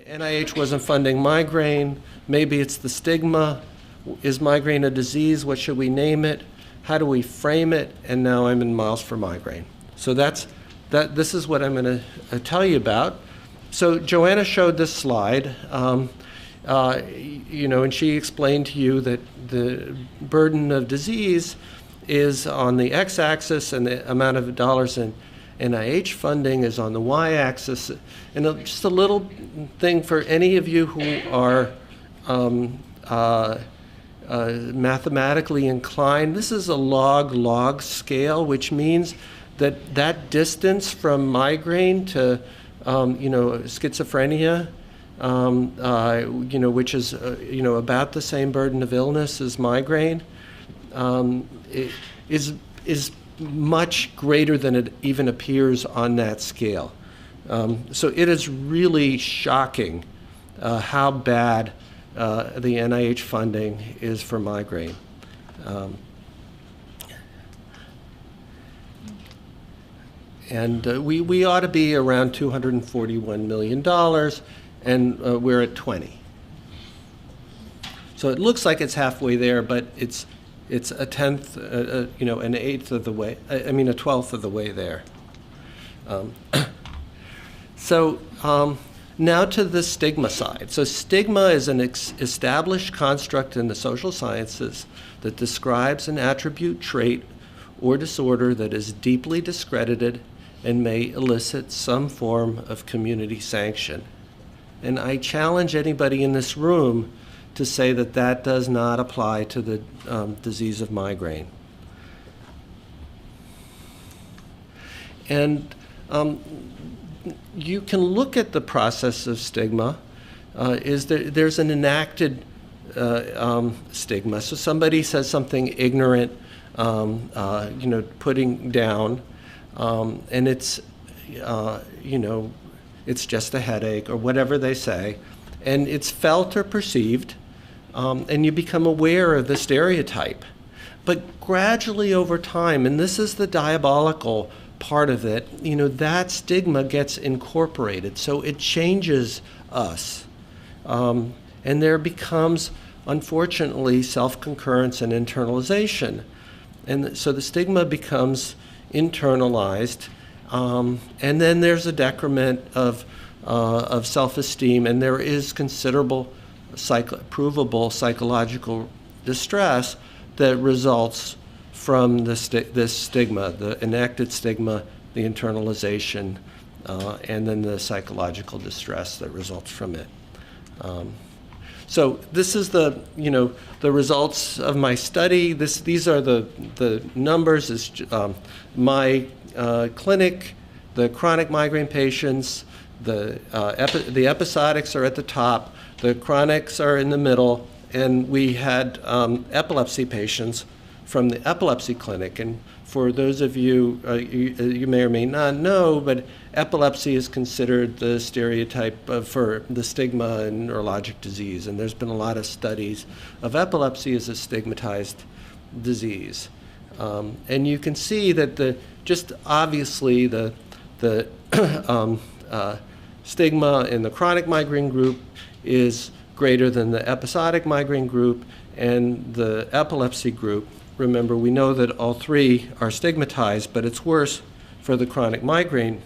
NIH wasn't funding migraine. Maybe it's the stigma. Is migraine a disease? What should we name it? How do we frame it? And now I'm in Miles for Migraine. So this is what I'm going to tell you about. So Joanna showed this slide, and she explained to you that the burden of disease is on the x-axis and the amount of dollars in NIH funding is on the y-axis. And just a little thing for any of you who are mathematically inclined, this is a log-log scale, which means that that distance from migraine to schizophrenia, which is about the same burden of illness as migraine, is much greater than it even appears on that scale. So it is really shocking how bad the NIH funding is for migraine. And we ought to be around $241 million, and we're at 20. So it looks like it's halfway there, but it's a tenth, an eighth of the way. I mean, a 12th of the way there. Now to the stigma side. So stigma is an established construct in the social sciences that describes an attribute, trait, or disorder that is deeply discredited and may elicit some form of community sanction. And I challenge anybody in this room to say that that does not apply to the disease of migraine. And you can look at the process of stigma. There's an enacted stigma. So somebody says something ignorant, putting down, and it's just a headache or whatever they say, and it's felt or perceived, and you become aware of the stereotype. But gradually over time, and this is the diabolical part of it, that stigma gets incorporated, so it changes us. And there becomes, unfortunately, self-concurrence and internalization. And so the stigma becomes internalized, and then there's a decrement of self-esteem, and there is considerable provable psychological distress that results from this stigma, the enacted stigma, the internalization, and then the psychological distress that results from it. So this is the results of my study. These are the numbers. Is my clinic, the chronic migraine patients, the episodics are at the top, the chronics are in the middle, and we had epilepsy patients from the epilepsy clinic. And for those of you, you may or may not know, but epilepsy is considered the stereotype for the stigma in neurologic disease. And there's been a lot of studies of epilepsy as a stigmatized disease. And you can see that just obviously the stigma in the chronic migraine group is greater than the episodic migraine group and the epilepsy group. Remember, we know that all three are stigmatized, but it's worse for the chronic migraine.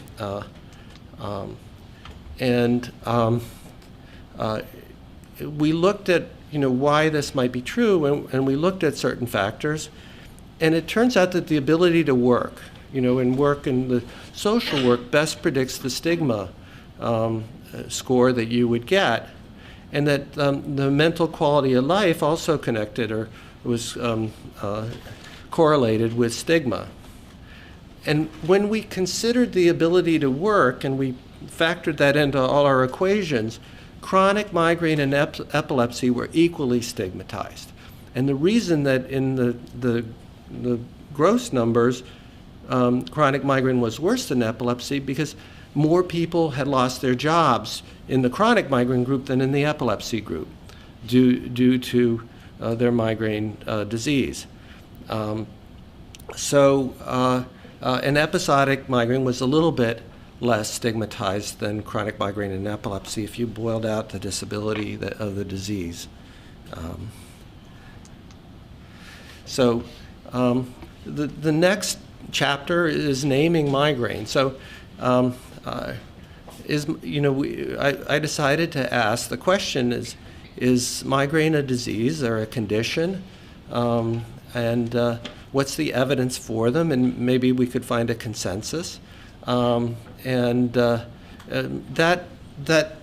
We looked at why this might be true, and we looked at certain factors, and it turns out that the ability to work, and work in the social work best predicts the stigma score that you would get, and that the mental quality of life also connected or was correlated with stigma. And when we considered the ability to work and we factored that into all our equations, chronic migraine and epilepsy were equally stigmatized. And the reason that in the gross numbers, chronic migraine was worse than epilepsy because more people had lost their jobs in the chronic migraine group than in the epilepsy group due to their migraine disease. An episodic migraine was a little bit less stigmatized than chronic migraine and epilepsy if you boiled out the disability of the disease. The next chapter is naming migraine. So I decided to ask, the question is migraine a disease or a condition? And what's the evidence for them? And maybe we could find a consensus. That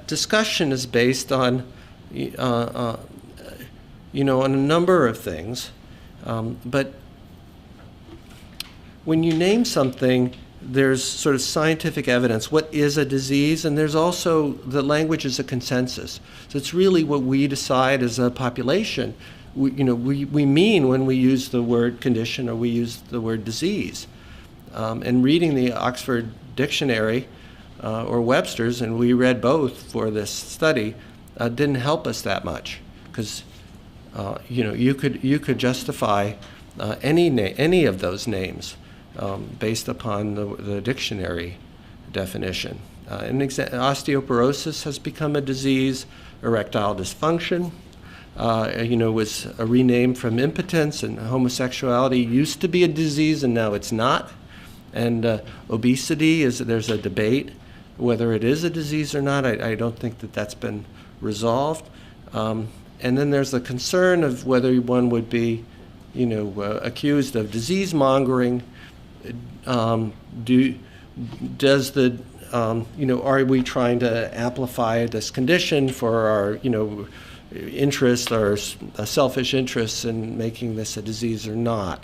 discussion is based on, on a number of things. But when you name something, there's sort of scientific evidence. What is a disease? And there's also, the language is a consensus. So it's really what we decide as a population. We mean when we use the word condition or we use the word disease. And reading the Oxford Dictionary or Webster's, and we read both for this study, didn't help us that much, because you could justify any of those names based upon the dictionary definition. Osteoporosis has become a disease. Erectile dysfunction, was renamed from impotence, and homosexuality used to be a disease and now it's not. And obesity, there's a debate whether it is a disease or not. I don't think that's been resolved. And then there's the concern of whether one would be, accused of disease mongering. Are we trying to amplify this condition for our, interest or selfish interests in making this a disease or not?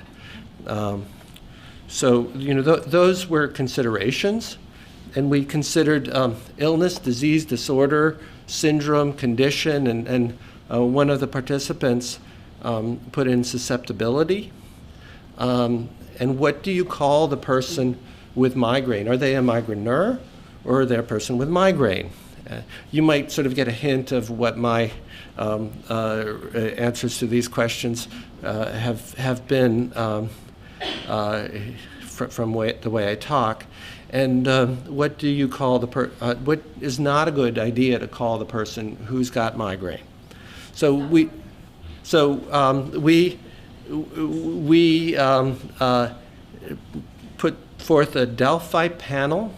Those were considerations, and we considered illness, disease, disorder, syndrome, condition, and one of the participants put in susceptibility. And what do you call the person with migraine? Are they a migraineur, or are they a person with migraine? You might sort of get a hint of what my answers to these questions have been from the way I talk. And what do you call what is not a good idea to call the person who's got migraine? So we put forth a Delphi panel,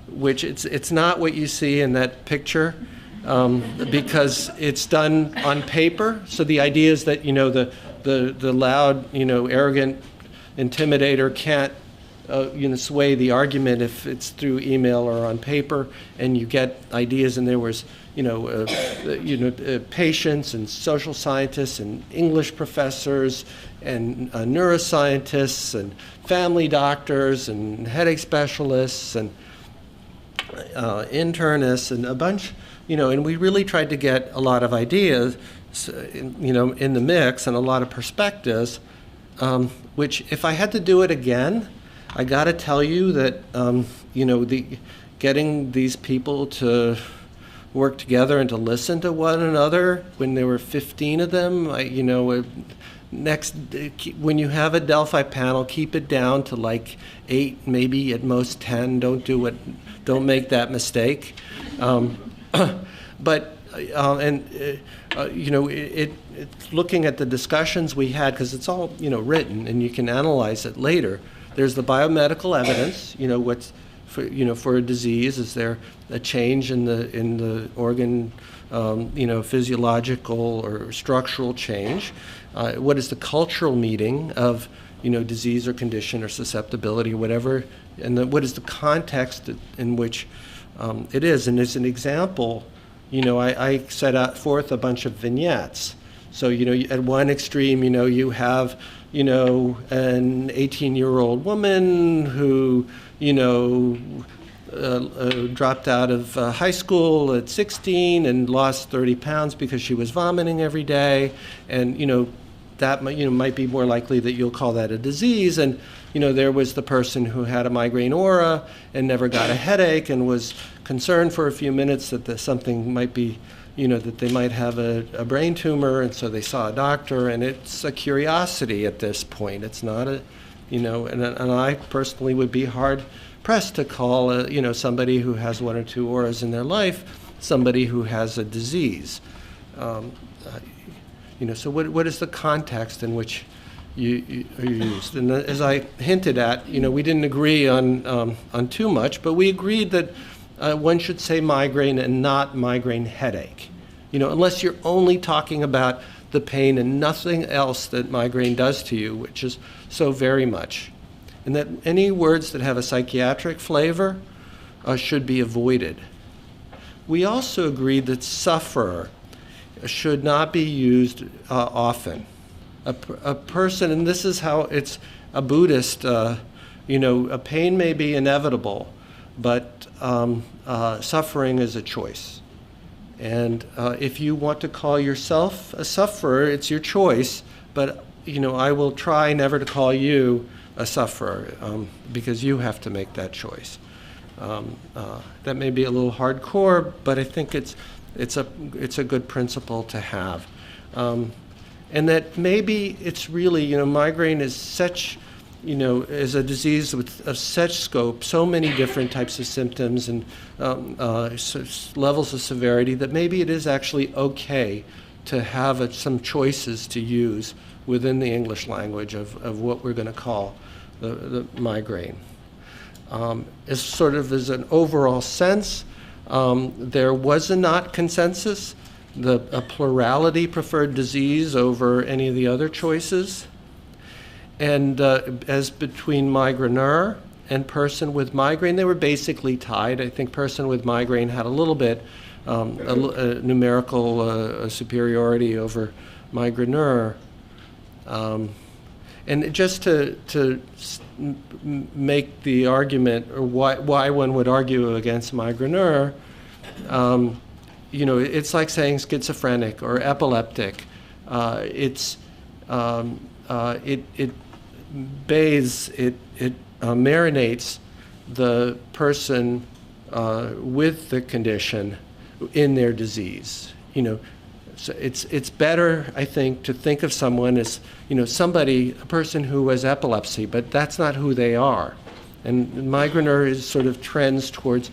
which it's not what you see in that picture, because it's done on paper. So the idea is that the loud, arrogant intimidator can't sway the argument if it's through email or on paper, and you get ideas. And there was patients and social scientists and English professors and neuroscientists and family doctors and headache specialists and internists and a bunch, and we really tried to get a lot of ideas, in the mix, and a lot of perspectives, which if I had to do it again, I got to tell you that, getting these people to work together and to listen to one another when there were 15 of them, when you have a Delphi panel, keep it down to like 8, maybe at most 10. Don't make that mistake. Looking at the discussions we had, because it's all written and you can analyze it later. There's the biomedical evidence. What's for a disease? Is there a change in the organ, physiological or structural change? What is the cultural meaning of disease or condition or susceptibility or whatever? And what is the context in which it is? And as an example, I set forth a bunch of vignettes. So at one extreme, you have an 18-year-old woman who dropped out of high school at 16 and lost 30 pounds because she was vomiting every day, and that might be more likely that you'll call that a disease. And there was the person who had a migraine aura and never got a headache and was concerned for a few minutes that something might be, that they might have a brain tumor, and so they saw a doctor. And it's a curiosity at this point. It's not And I personally would be hard pressed to call somebody who has one or two auras in their life somebody who has a disease. So what is the context in which you are used? And as I hinted at, we didn't agree on too much, but we agreed that one should say migraine and not migraine headache. Unless you're only talking about the pain and nothing else that migraine does to you, which is so very much. And that any words that have a psychiatric flavor should be avoided. We also agreed that sufferer should not be used often. A person, and this is how it's a Buddhist, a pain may be inevitable, but suffering is a choice. And if you want to call yourself a sufferer, it's your choice, but I will try never to call you a sufferer because you have to make that choice. That may be a little hardcore, but I think it's a good principle to have. And that maybe it's really, migraine is such, is a disease of such scope, so many different types of symptoms and levels of severity, that maybe it is actually okay to have some choices to use within the English language of what we're going to call the migraine. As sort of as an overall sense, there was a not consensus. A plurality preferred disease over any of the other choices. And as between migraineur and person with migraine, they were basically tied. I think person with migraine had a little bit a numerical superiority over migraineur. And just to make the argument, or why one would argue against migraineur, it's like saying schizophrenic or epileptic. It bathes, it marinates the person with the condition in their disease. So it's better, I think, to think of someone as, a person who has epilepsy, but that's not who they are. And migraineur is sort of trends towards,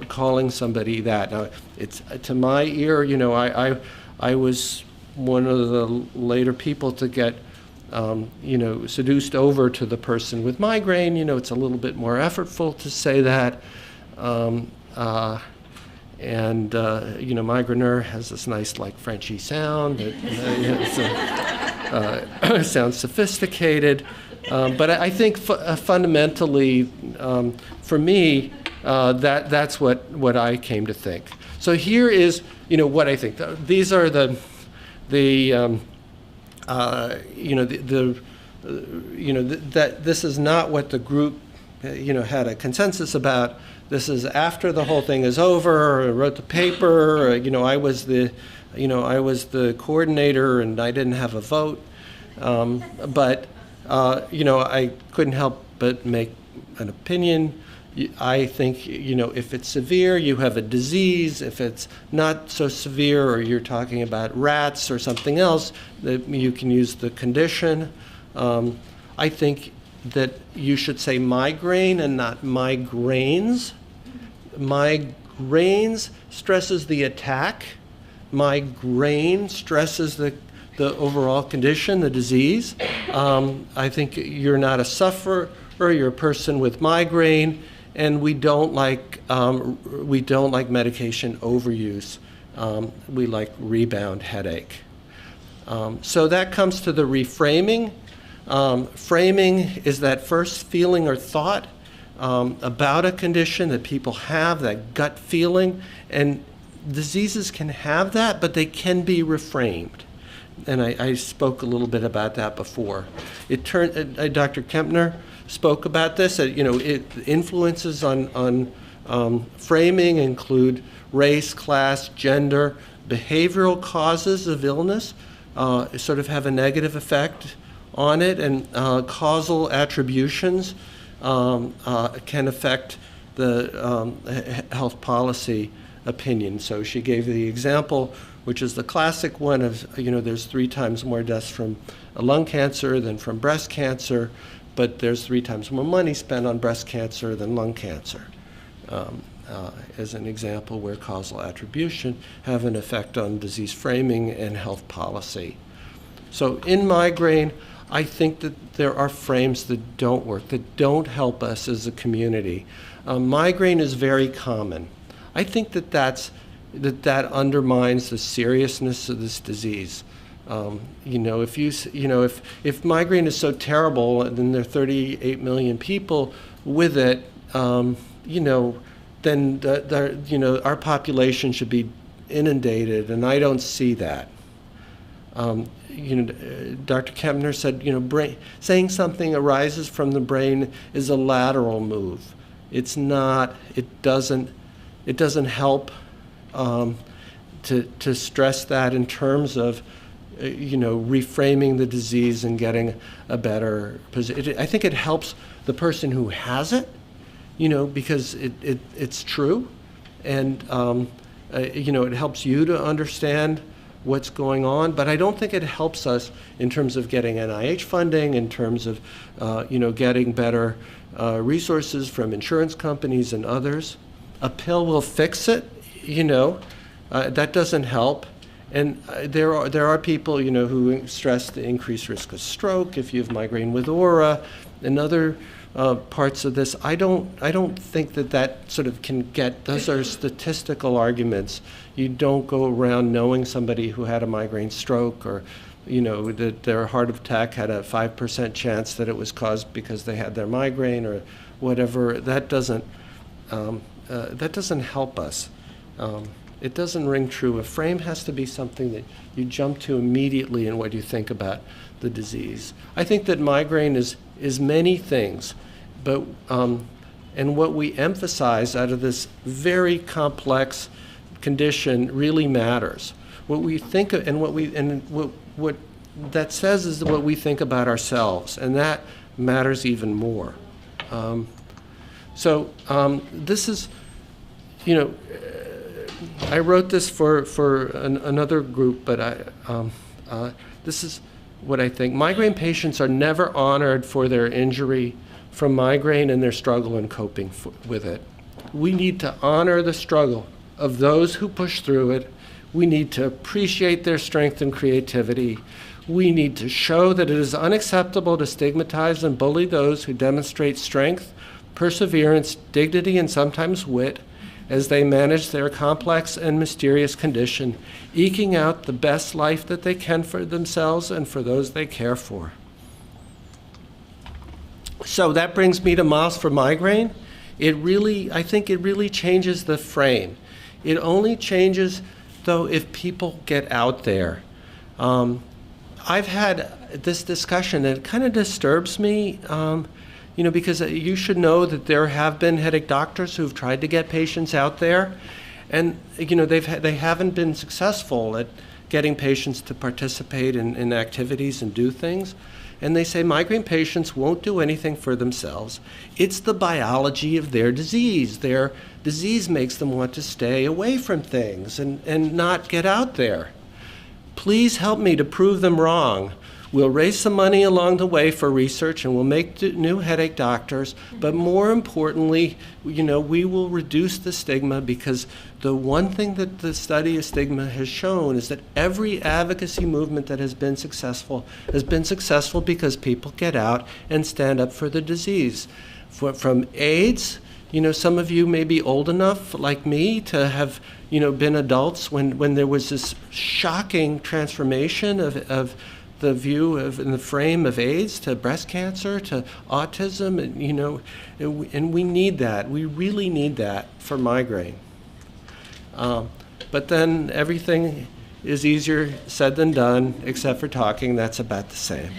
calling somebody that. Now, it's to my ear, I was one of the later people to get, seduced over to the person with migraine. It's a little bit more effortful to say that. Migraineur has this nice, like, Frenchy sound. It sounds sophisticated. But I think fundamentally, for me, that's what I came to think. So here is, what I think. These are that this is not what the group, had a consensus about. This is after the whole thing is over. I wrote the paper. I was the coordinator, and I didn't have a vote. But I couldn't help but make an opinion. I think, if it's severe, you have a disease. If it's not so severe, or you're talking about rats or something else, that you can use the condition. I think that you should say migraine and not migraines. Migraines stresses the attack. Migraine stresses the overall condition, the disease. I think you're not a sufferer, you're a person with migraine, and we don't like medication overuse. We like rebound headache. So that comes to the reframing. Framing is that first feeling or thought about a condition that people have, that gut feeling, and diseases can have that, but they can be reframed. And I spoke a little bit about that before. Dr. Kempner spoke about this. Influences on framing include race, class, gender, behavioral causes of illness sort of have a negative effect on it, and causal attributions can affect the health policy opinion. So she gave the example, which is the classic one of, there's 3 times more deaths from lung cancer than from breast cancer, but there's 3 times more money spent on breast cancer than lung cancer, as an example where causal attribution have an effect on disease framing and health policy. So in migraine, I think that there are frames that don't work, that don't help us as a community. Migraine is very common. I think that that undermines the seriousness of this disease. If migraine is so terrible, and then there are 38 million people with it, then our population should be inundated, and I don't see that. Dr. Kempner said, saying something arises from the brain is a lateral move. It's not. It doesn't help to stress that in terms of reframing the disease and getting a better position. I think it helps the person who has it, because it's true, and it helps you to understand what's going on, but I don't think it helps us in terms of getting NIH funding, in terms of getting better resources from insurance companies and others. A pill will fix it, that doesn't help. And there are people, who stress the increased risk of stroke if you have migraine with aura and other parts of this. I don't think that sort of can get. Those are statistical arguments. You don't go around knowing somebody who had a migraine stroke, or that their heart attack had a 5% chance that it was caused because they had their migraine or whatever. That doesn't help us. It doesn't ring true. A frame has to be something that you jump to immediately in what you think about the disease. I think that migraine is many things, but and what we emphasize out of this very complex condition really matters. What we think of, and what that says is what we think about ourselves, and that matters even more. This is, I wrote this for another group, but this is what I think. Migraine patients are never honored for their injury from migraine and their struggle in coping with it. We need to honor the struggle of those who push through it. We need to appreciate their strength and creativity. We need to show that it is unacceptable to stigmatize and bully those who demonstrate strength, perseverance, dignity, and sometimes wit as they manage their complex and mysterious condition, eking out the best life that they can for themselves and for those they care for. So that brings me to Miles for Migraine. I think it really changes the frame. It only changes, though, if people get out there. I've had this discussion, and it kind of disturbs me, because you should know that there have been headache doctors who've tried to get patients out there, and they haven't been successful at getting patients to participate in activities and do things. And they say migraine patients won't do anything for themselves. It's the biology of their disease. Their disease makes them want to stay away from things and not get out there. Please help me to prove them wrong. We'll raise some money along the way for research, and we'll make new headache doctors. But more importantly, we will reduce the stigma, because the one thing that the study of stigma has shown is that every advocacy movement that has been successful because people get out and stand up for the disease. From AIDS, some of you may be old enough, like me, to have been adults when there was this shocking transformation of the view of in the frame of AIDS to breast cancer to autism, and we need that. We really need that for migraine. But then everything is easier said than done, except for talking. That's about the same.